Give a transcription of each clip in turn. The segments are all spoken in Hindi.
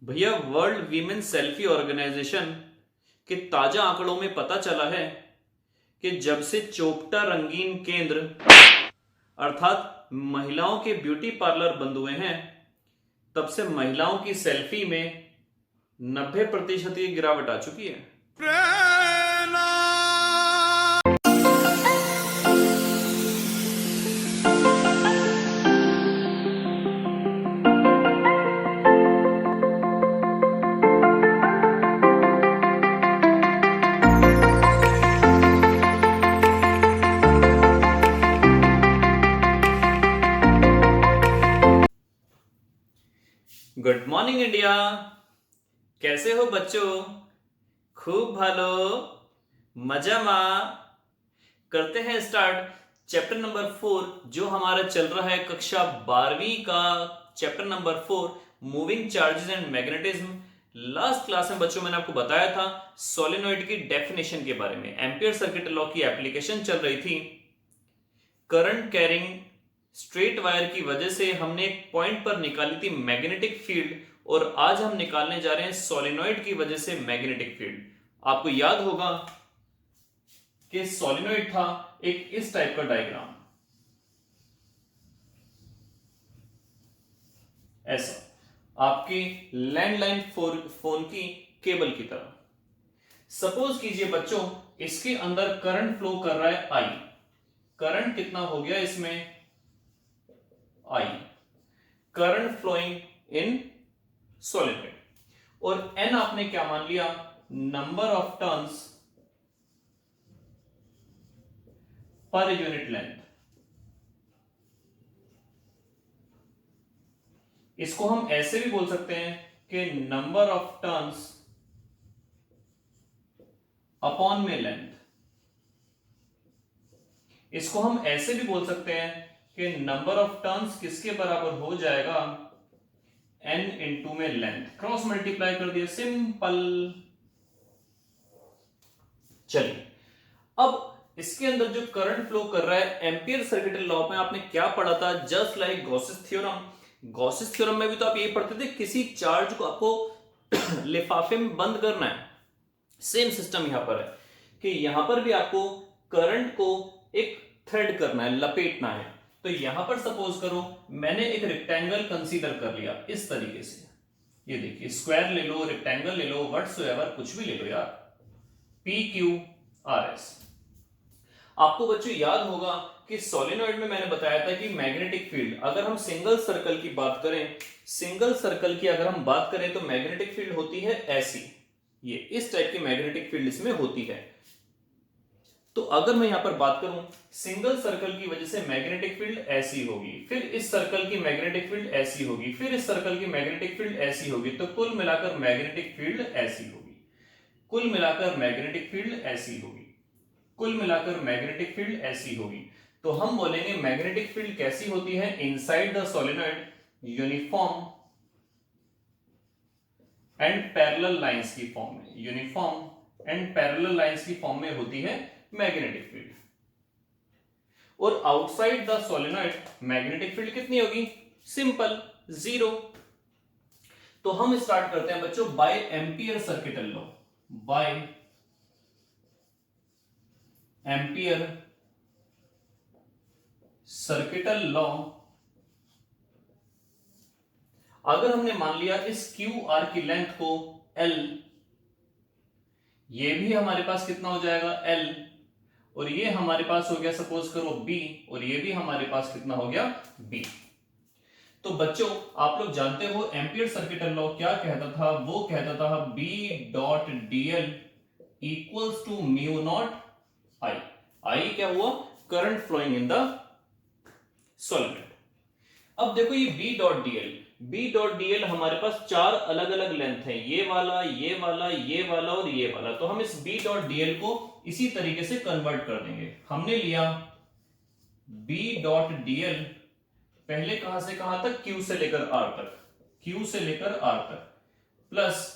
भैया वर्ल्ड वीमेन सेल्फी ऑर्गेनाइजेशन के ताजा आंकड़ों में पता चला है कि जब से चोपटा रंगीन केंद्र अर्थात महिलाओं के ब्यूटी पार्लर बंद हुए हैं, तब से महिलाओं की सेल्फी में 90% की गिरावट आ चुकी है। Good morning India. कैसे हो बच्चों? खूब भालो, मजा मा। करते हैं स्टार्ट चैप्टर नंबर 4 जो हमारा चल रहा है कक्षा 12वीं का chapter number 4 moving charges and magnetism. Last class में बच्चों मैंने आपको बताया था सोलेनॉइड की डेफिनेशन के बारे में। एम्पियर सर्किट लॉ की एप्लीकेशन चल रही थी। करंट कैरिंग स्ट्रेट वायर की वजह से हमने एक पॉइंट पर निकाली थी मैग्नेटिक फील्ड, और आज हम निकालने जा रहे हैं सोलेनॉइड की वजह से मैग्नेटिक फील्ड। आपको याद होगा कि सोलेनॉइड था एक इस टाइप का डायग्राम, ऐसा आपकी लैंडलाइन फोन की केबल की तरह। सपोज कीजिए बच्चों इसके अंदर करंट फ्लो कर रहा है आई। करंट कितना हो गया इसमें? I. Current flowing in solenoid. और एन आपने क्या मान लिया? Number of turns per unit length. इसको हम ऐसे भी बोल सकते हैं कि नंबर ऑफ टर्न्स अपॉन में लेंथ। इसको हम ऐसे भी बोल सकते हैं कि नंबर ऑफ टर्न्स किसके बराबर हो जाएगा? n इंटू में लेंथ। क्रॉस मल्टीप्लाई कर दिया, सिंपल। चलिए अब इसके अंदर जो करंट फ्लो कर रहा है, एम्पियर सर्किट लॉ में आपने क्या पढ़ा था? Just like Gauss's theorem. Gauss's theorem में भी तो आप ये पढ़ते थे, किसी चार्ज को आपको लिफाफे में बंद करना है। सेम सिस्टम यहां पर है कि यहां पर भी आपको करंट को एक थ्रेड करना है, लपेटना है। तो यहां पर सपोज करो मैंने एक रेक्टेंगल कंसीडर कर लिया इस तरीके से। ये देखिए, स्क्वायर ले लो, रेक्टेंगल ले लो, व्हाटसोएवर, कुछ भी ले लो यार। P Q R S. आपको बच्चों याद होगा कि सोलेनॉइड में मैंने बताया था कि मैग्नेटिक फील्ड, अगर हम सिंगल सर्कल की बात करें, सिंगल सर्कल की अगर हम बात करें तो मैग्नेटिक फील्ड होती है ऐसी। ये इस टाइप की मैग्नेटिक फील्ड इसमें होती है। तो अगर मैं यहां पर बात करूं, सिंगल सर्कल की वजह से मैग्नेटिक फील्ड ऐसी होगी, फिर इस सर्कल की मैग्नेटिक फील्ड ऐसी होगी, फिर इस सर्कल की मैग्नेटिक फील्ड ऐसी होगी, तो कुल मिलाकर मैग्नेटिक फील्ड ऐसी होगी। कुल मिलाकर मैग्नेटिक फील्ड ऐसी होगी। कुल मिलाकर मैग्नेटिक फील्ड ऐसी होगी। तो हम बोलेंगे मैग्नेटिक फील्ड कैसी होती है? Inside the solenoid uniform and parallel lines की फॉर्म में, यूनिफॉर्म एंड पैरेलल लाइंस की फॉर्म में होती है मैग्नेटिक फील्ड। और outside the solenoid magnetic field कितनी होगी? Simple, zero. तो हम स्टार्ट करते हैं बच्चों by ampere circuital law. By ampere circuital law. अगर हमने मान लिया इस क्यू आर की लेंथ को L, ये भी हमारे पास कितना हो जाएगा? L, और ये हमारे पास हो गया सपोज करो B, और ये भी हमारे पास कितना हो गया? B। तो बच्चों आप लोग जानते हो एम्पियर सर्किटल लॉ क्या कहता था? वो कहता था B dot dl equals to mu naught I। I क्या हुआ? Current flowing in the solid. अब देखो ये बी डॉट डीएल हमारे पास चार अलग अलग लेंथ है, ये वाला, ये वाला, ये वाला और ये वाला। तो हम इस बी डॉट डीएल को इसी तरीके से कन्वर्ट कर देंगे। हमने लिया बी डॉट डीएल, पहले कहां से कहां तक? क्यू से लेकर आर तक, क्यू से लेकर आर तक, plus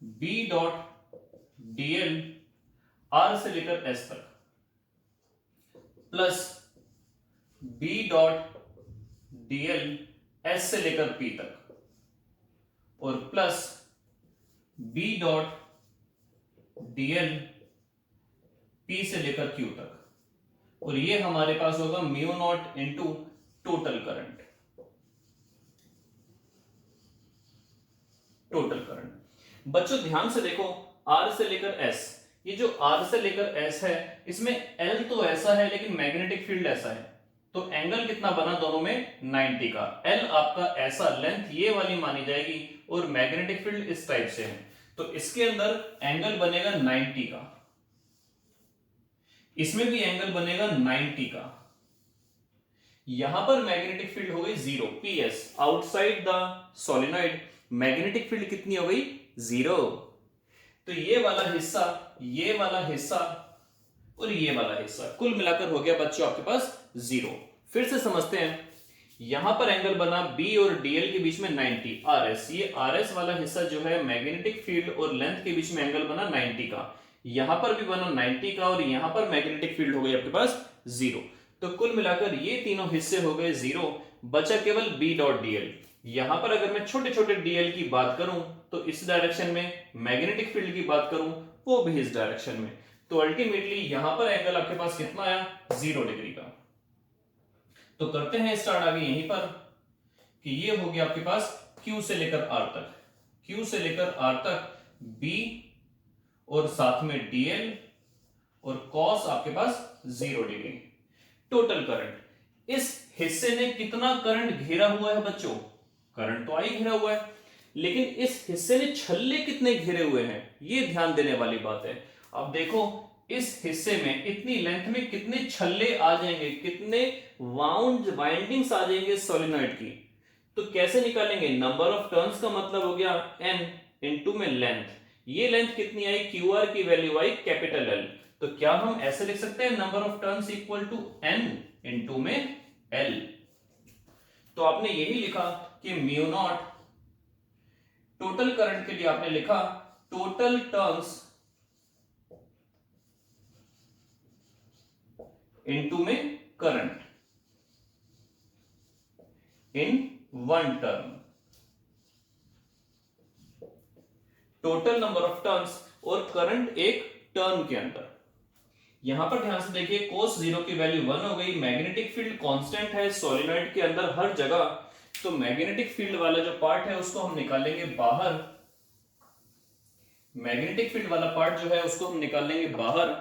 B dot DL R से लेकर एस तक, plus B dot DL S से लेकर पी तक, और plus B dot DL P से लेकर क्यू तक, और ये हमारे पास होगा mu naught into total current. Total current बच्चों ध्यान से देखो, आर से लेकर एस, ये जो आर से लेकर एस है इसमें एल तो ऐसा है लेकिन मैग्नेटिक फील्ड ऐसा है, तो एंगल कितना बना दोनों में 90 का। एल आपका ऐसा, लेंथ ये वाली मानी जाएगी और मैग्नेटिक फील्ड इस टाइप से है, तो इसके अंदर एंगल बनेगा 90 का, इसमें भी एंगल बनेगा 90 का। यहां पर मैग्नेटिक फील्ड हो गई 0, PS outside the solenoid magnetic field कितनी हो गई 0। तो ये वाला हिस्सा, ये वाला हिस्सा और ये वाला हिस्सा कुल मिलाकर हो गया बच्चों आपके पास 0। फिर से समझते हैं, यहां पर एंगल बना B और DL के बीच में 90 RS, ये RS वाला हिस्सा जो है मैग्नेटिक फील्ड और लेंथ के बीच में एंगल बना 90 का, यहां पर भी बना 90 का, और यहां पर मैग्नेटिक फील्ड हो गई आपके पास 0। तो कुल मिलाकर ये तीनों हिस्से हो गए 0, बचा केवल B डॉट DL। यहां पर अगर मैं छोटे छोटे DL की बात करूं तो इस डायरेक्शन में, मैग्नेटिक फील्ड की बात करूं वो भी इस डायरेक्शन में, तो अल्टीमेटली यहां पर एंगल आपके पास कितना आया 0 डिग्री का। तो करते हैं स्टार्ट आगे यहीं पर कि ये हो गया आपके पास Q से लेकर R तक, Q से लेकर R तक B और साथ में DL और कॉस आपके पास 0 डिग्री। टोटल करंट, इस हिस्से ने कितना करंट घेरा हुआ है बच्चों, करंट तो आई घेरा हुआ है, लेकिन इस हिस्से ने छल्ले कितने घेरे हुए हैं, ये ध्यान देने वाली बात है। अब देखो इस हिस्से में इतनी लेंथ में कितने छल्ले आ जाएंगे, कितने वाइंडिंग्स आ जाएंगे सोलेनॉइड की, तो कैसे निकालेंगे, नंबर ऑफ टर्न्स का मतलब हो गया n इंटू में लेंथ, ये लेंथ कितनी आई QR की वैल्यू आई कैपिटल L, तो क्या हम ऐसे लिख सकते हैं number of turns equal to n into में L। तो आपने यही लिखा कि म्यू नॉट, टोटल करंट के लिए आपने लिखा टोटल टर्न्स इनटू में current in one term, total number of turns और करंट एक टर्न के अंदर। यहां पर ध्यान से देखिए cos 0 की वैल्यू 1 हो गई, मैग्नेटिक फील्ड कांस्टेंट है सोलेनॉइड के अंदर हर जगह, तो मैग्नेटिक फील्ड वाला जो पार्ट है उसको हम निकालेंगे बाहर, मैग्नेटिक फील्ड वाला पार्ट जो है उसको हम निकालेंगे बाहर,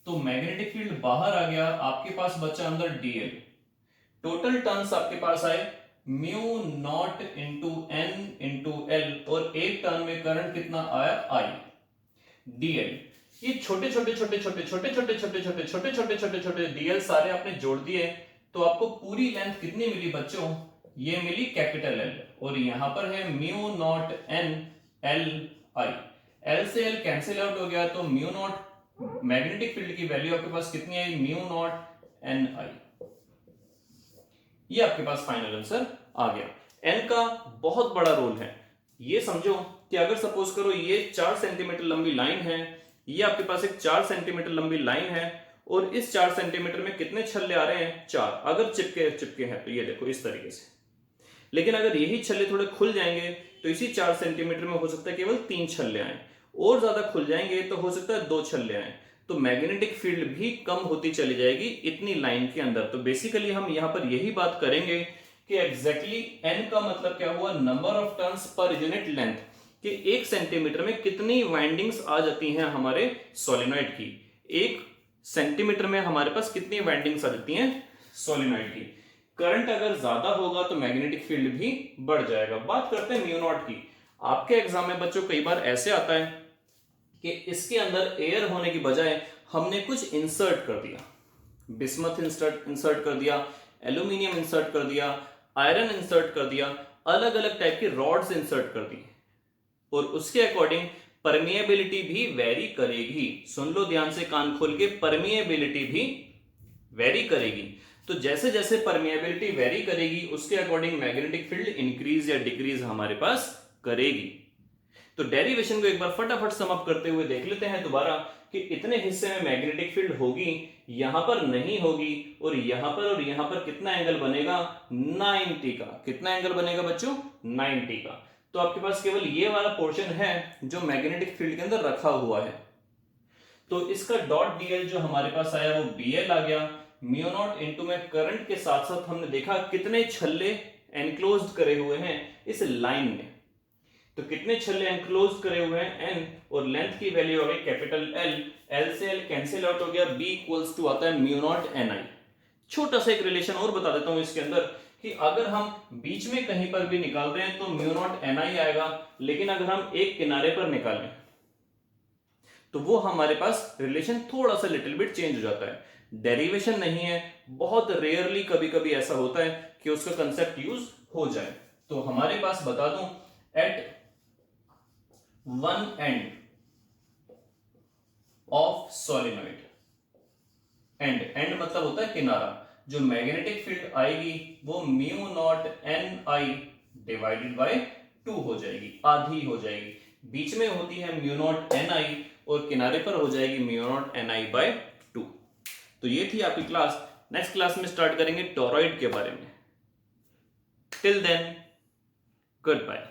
तो मैग्नेटिक फील्ड बाहर आ गया, आपके पास बचा अंदर DL। टोटल टर्न्स आपके पास आए mu naught into n into L, और एक टर्न में करंट कितना आया I DL। ये छोटे छोटे छोटे छोटे छोटे छोटे छोटे छोटे छोटे छोटे छोटे छोटे DL सारे आपने जोड़ दिए, तो आपको पूरी लेंथ कितनी मिली बच्चों, ये मिली कैपिटल L, और यहां पर है mu naught n L I, L से L कैंसिल आउट हो गया, तो म्यू नॉट मैग्नेटिक फील्ड की वैल्यू आपके पास कितनी आई म्यू नॉट n I, ये आपके पास फाइनल आंसर आ गया। n का बहुत बड़ा रोल है, ये समझो कि अगर सपोज करो ये 4 सेंटीमीटर लंबी लाइन है, ये आपके पास एक 4 सेंटीमीटर लंबी लाइन है, और इस 4 सेंटीमीटर में कितने छल्ले आ रहे हैं 4, अगर चिपके चिपके हैं तो ये देखो इस तरीके से, लेकिन अगर यही छल्ले थोड़े खुल जाएंगे तो इसी 4 सेंटीमीटर में हो सकता है केवल 3 छल्ले आए, और ज्यादा खुल जाएंगे तो हो सकता है 2 छल्ले आए, तो मैग्नेटिक फील्ड भी कम होती चली जाएगी इतनी लाइन के अंदर। तो बेसिकली हम यहां पर यही बात करेंगे कि एग्जैक्टली n का मतलब क्या हुआ, number of turns per unit length, कि 1 सेंटीमीटर में कितनी वाइंडिंग्स आ जाती हैं हमारे सोलेनॉइड की, 1 सेंटीमीटर में हमारे पास कितनी वाइंडिंग्स आ जाती हैं सोलेनॉइड की। करंट अगर ज्यादा होगा तो मैग्नेटिक फील्ड भी बढ़ जाएगा। बात करते हैं म्यू नॉट की। आपके एग्जाम में बच्चों कई बार ऐसे आता है कि इसके अंदर एयर होने की बजाय हमने कुछ इंसर्ट कर दिया, बिस्मथ इंसर्ट कर दिया, एल्यूमिनियम इंसर्ट कर दिया, आयरन इंसर्ट कर दिया, अलग अलग टाइप की रॉड्स इंसर्ट कर दी, और उसके अकॉर्डिंग परमिएबिलिटी भी वेरी करेगी। सुन लो ध्यान से कान खोल के, परमिएबिलिटी भी वेरी करेगी। तो जैसे जैसे परमिएबिलिटी वेरी करेगी उसके अकॉर्डिंग मैग्नेटिक फील्ड इंक्रीज या डिक्रीज हमारे पास करेगी। तो डेरिवेशन को एक बार फटाफट सम अप करते हुए देख लेते हैं दोबारा कि इतने हिस्से में मैग्नेटिक फील्ड होगी, यहां पर नहीं होगी, और यहां पर कितना एंगल बनेगा 90 का। कितना एंगल बनेगा बच्चों 90 का। तो आपके पास केवल ये वाला पोर्शन है जो मैग्नेटिक फील्ड के अंदर रखा हुआ है। तो इसका डॉट डीएल जो हमारे पास आया वो बीएल आ गया। म्यू नॉट इंटू में करंट के साथ साथ हमने देखा कितने छल्ले एनक्लोज्ड करे हुए हैं इस लाइन में। तो कितने छल्ले एनक्लोज करे हुए हैं एन, और लेंथ की वैल्यू हो गई कैपिटल एल। एल से एल कैंसिल आउट हो गया, बी इक्वल्स टू आता है म्यू नॉट एन आई। छोटा सा एक रिलेशन और बता देता हूं इसके अंदर कि अगर हम बीच में कहीं पर भी निकाल रहे हैं तो म्यू नॉट एन आई आएगा, लेकिन अगर हम एक किनारे पर निकालें तो वो हमारे पास रिलेशन थोड़ा सा लिटिल बिट चेंज हो जाता है। डेरिवेशन नहीं है, बहुत रेयरली कभी कभी ऐसा होता है कि उसका कंसेप्ट यूज हो जाए। तो हमारे पास बता दूं at one end of solenoid, end मतलब होता है किनारा, जो मैग्नेटिक फील्ड आएगी वो mu naught N I divided by 2 हो जाएगी, आधी हो जाएगी। बीच में होती है म्यू नॉट एन आई और किनारे पर हो जाएगी mu naught N I by 2। तो ये थी आपकी क्लास। नेक्स्ट क्लास में स्टार्ट करेंगे टोरॉइड के बारे में। Till then good bye.